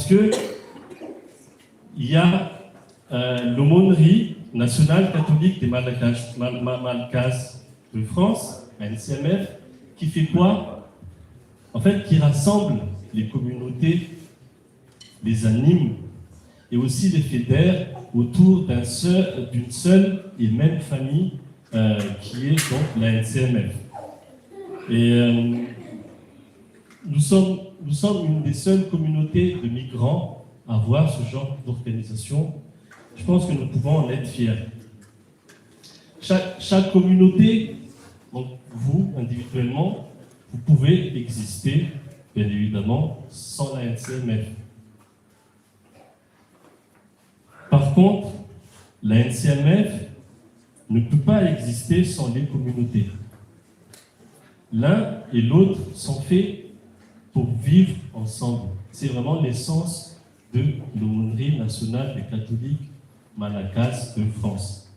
que il y a l'aumônerie nationale catholique des Malgaches de France, la NCMF, qui fait quoi? En fait, qui rassemble les communautés, les anime et aussi les fédère autour d'une seule et même famille qui est donc la NCMF. Et nous sommes une des seules communautés de migrants à avoir ce genre d'organisation. Je pense que nous pouvons en être fiers. Chaque communauté, donc vous individuellement, vous pouvez exister, bien évidemment, sans la NCMF. Par contre, la NCMF ne peut pas exister sans les communautés. L'un et l'autre sont faits pour vivre ensemble. C'est vraiment l'essence de l'aumônerie nationale des catholiques Malagasy de France.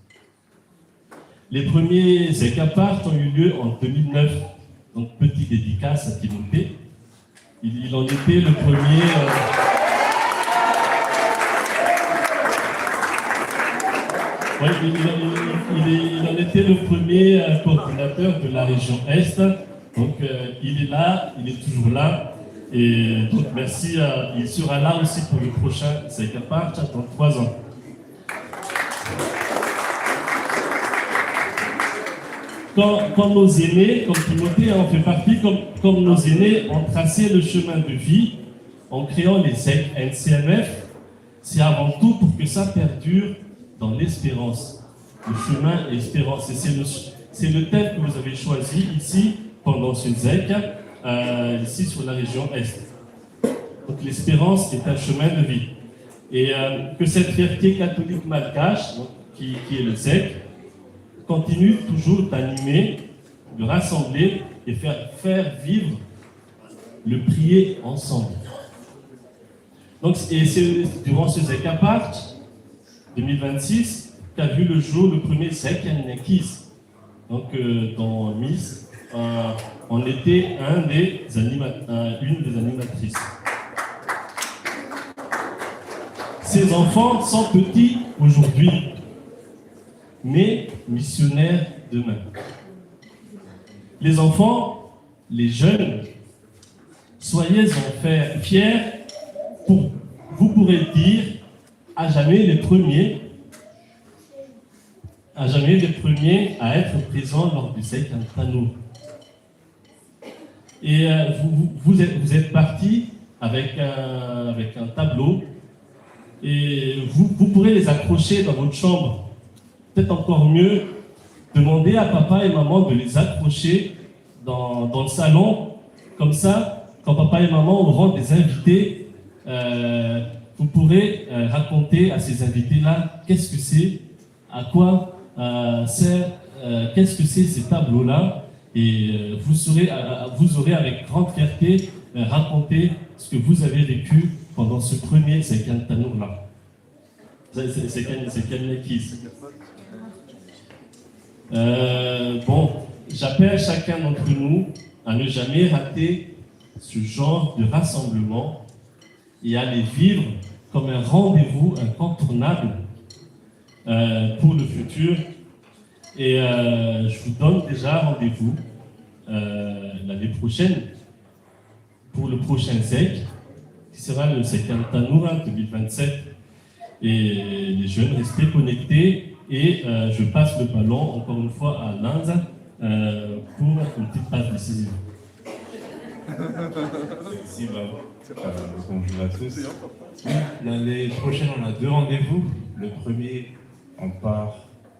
Les premiers Zekaparts ont eu lieu en 2009. Donc, petite dédicace à Timothée. Il en était le premier. Il en était le premier coordinateur de la région Est. Donc, il est là, il est toujours là. Et donc, merci. Il sera là aussi pour le prochain Zekapart dans 3 ans. Quand nos aînés, comme Timothée en fait partie, comme nos aînés ont tracé le chemin de vie en créant les NCMF, c'est avant tout pour que ça perdure dans l'espérance. Le chemin et l'espérance. Et c'est le thème que vous avez choisi ici, pendant ce ZEC, ici sur la région Est. Donc l'espérance est un chemin de vie. Et que cette fierté catholique malgache, qui est le ZEC, continue toujours d'animer, de rassembler et faire vivre le prier ensemble. Donc, et c'est durant ce Zekapart 2026 qu'a vu le jour le premier Zek Yanakis. Donc, dans Miss, on était une des animatrices. Ces enfants sont petits aujourd'hui, mais missionnaires demain. Les enfants, les jeunes, soyez-en fiers. Vous pourrez dire à jamais les premiers à être présents lors du Zek Antano. Et vous êtes partis avec un tableau et vous pourrez les accrocher dans votre chambre. Peut-être encore mieux, demandez à papa et maman de les accrocher dans le salon. Comme ça, quand papa et maman auront des invités, vous pourrez raconter à ces invités-là qu'est-ce que c'est, à quoi sert, qu'est-ce que c'est ces tableaux-là. Et vous aurez avec grande fierté raconté ce que vous avez vécu pendant ce premier Zekantanour-là. C'est Kanakis. Bon, j'appelle chacun d'entre nous à ne jamais rater ce genre de rassemblement et à les vivre comme un rendez-vous incontournable pour le futur. Et je vous donne déjà rendez-vous l'année prochaine pour le prochain ZEC, qui sera le Zekantanour 2027. Et les jeunes, restez connectés. Et je passe le ballon encore une fois à Lanza pour une petite passe décisive. Merci, bravo. Bonjour à tous. L'année prochaine, on a 2 rendez-vous. Le premier, on part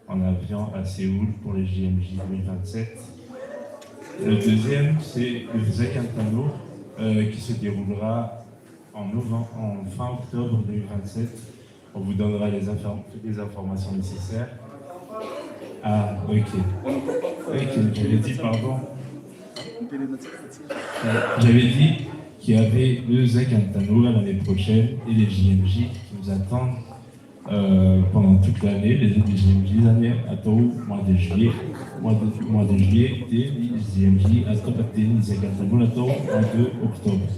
en avion à Séoul pour les JMJ 2027. Le deuxième, c'est le Zekantanour qui se déroulera en fin octobre 2027. On vous donnera les informations nécessaires. Ah, ok. J'avais dit, pardon. J'avais dit qu'il y avait le Zekantanour l'année prochaine et les JMJ qui nous attendent pendant toute l'année. Les JMJ l'année attendent mois de juillet. Mois de juillet et les JMJ attendent les Zekantanour mois de octobre.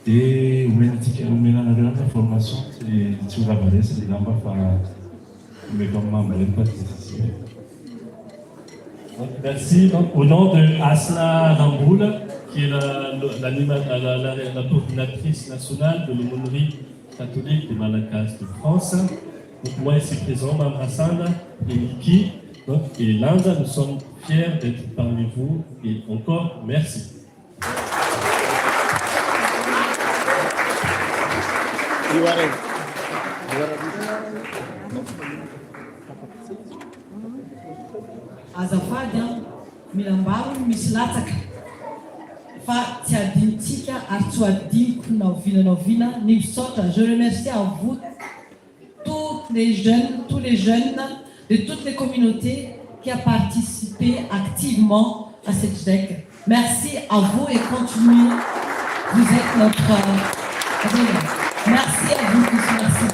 Et au même titre, on met la grande information sur la vallée, c'est des gambas mais comme membre, il n'y a pas de décision. Merci. Donc, au nom de Asla Ramboul, qui est la coordinatrice nationale de l'aumônerie catholique de Malakas de France. Donc, moi ici présent, Mme Hassan et Niki, et Landa, nous sommes fiers d'être parmi vous et encore merci. Azafady milambaro misy latsaka fa tsy adinitsika ary tsy adiniko naovinanaovina ny misaotra. Je remercie à vous tous les jeunes de toutes les communautés qui ont participé activement à cette JDEC. Merci à vous et continuez. Vous êtes notre merci à vous tous. Merci.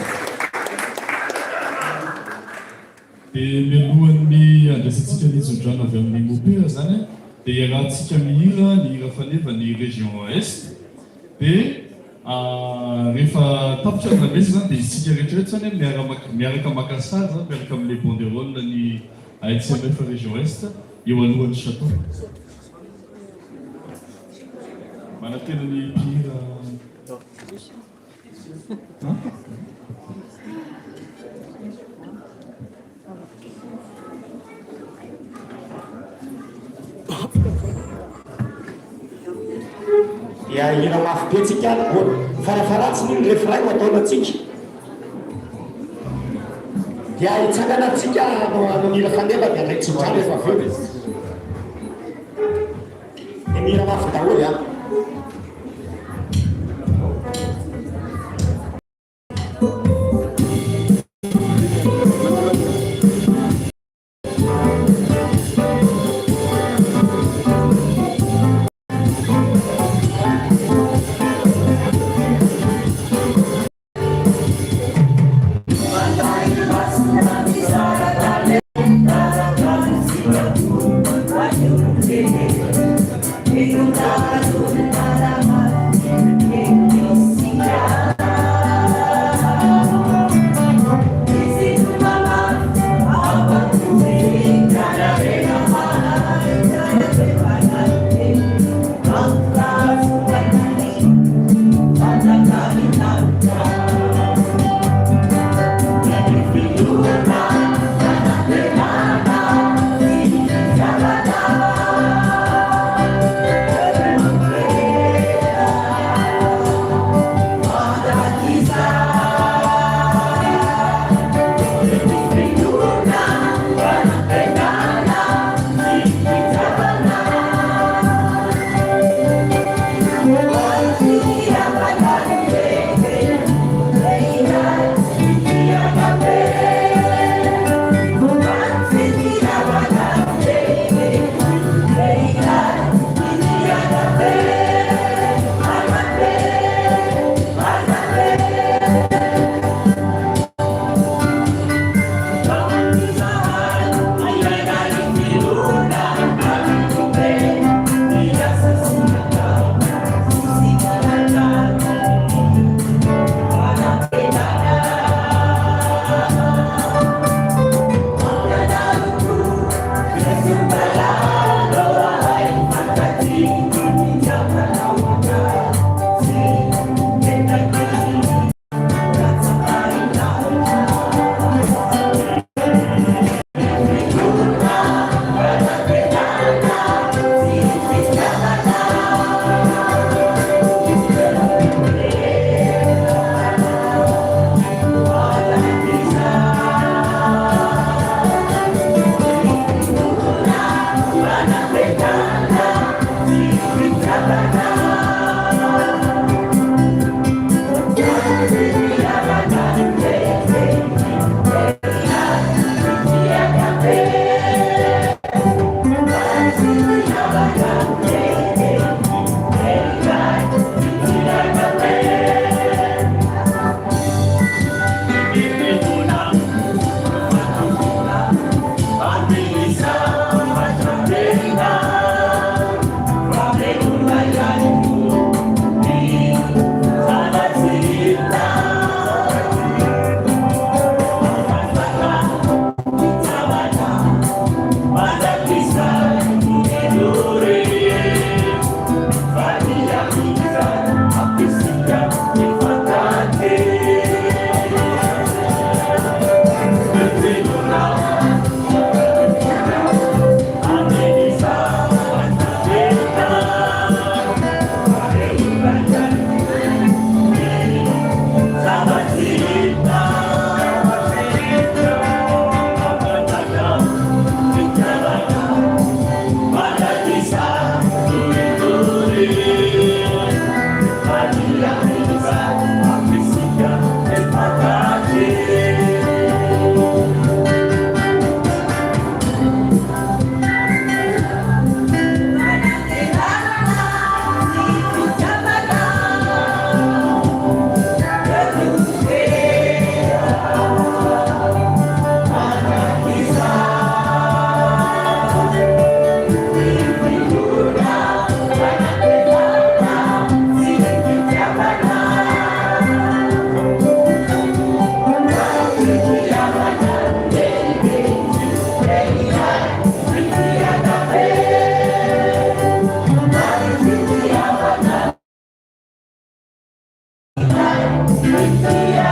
Et mialohan'ny andrasantsika ny zondrana avy amin'ny mopera zany dia iarahantsika mihira ny hira faneva ny région est dia rehefa tapitra na mesa zany dia isika rehetrarehetra zany miaraka maka sary zany miaraka amin'le banderole ny ANCMF région est eo alohan'ny château. Manantena ny mpihira Ya hira mafy be tsika farafaratsiny iny refrain ataonantsika dia itsanganatsika amin'ny hira faneva dia andraikitsy ndrano efa aveo dia mihira mafy daholo a. Dia